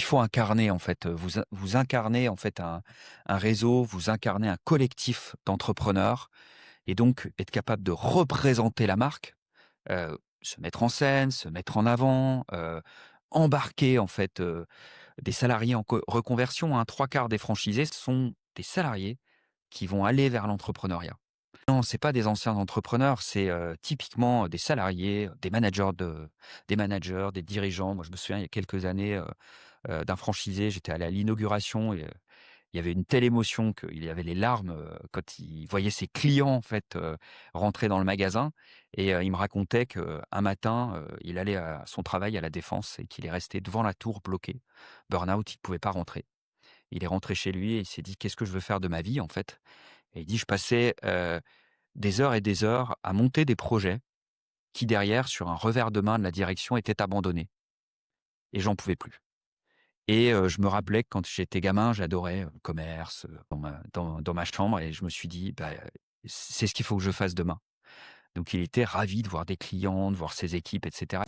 il faut incarner en fait, vous incarnez en fait un réseau, vous incarnez un collectif d'entrepreneurs et donc être capable de représenter la marque, se mettre en scène, se mettre en avant, embarquer en fait, des salariés en reconversion, hein. 3/4 des franchisés sont des salariés qui vont aller vers l'entrepreneuriat. Non, c'est pas des anciens entrepreneurs, c'est, typiquement des salariés, des managers, des dirigeants. Moi, je me souviens il y a quelques années, d'un franchisé, j'étais allé à l'inauguration et il y avait une telle émotion qu'il y avait les larmes, quand il voyait ses clients, en fait, rentrer dans le magasin et il me racontait qu'un matin, il allait à son travail à La Défense et qu'il est resté devant la tour bloqué. Burn-out, il pouvait pas rentrer. Il est rentré chez lui et il s'est dit: «Qu'est-ce que je veux faire de ma vie, en fait?» Et il dit: «Je passais, des heures et des heures à monter des projets qui derrière, sur un revers de main de la direction, étaient abandonnés et j'en pouvais plus». Et je me rappelais que quand j'étais gamin, j'adorais, le commerce, dans ma chambre et je me suis dit: «Bah, c'est ce qu'il faut que je fasse demain». Donc il était ravi de voir des clients, de voir ses équipes et cetera.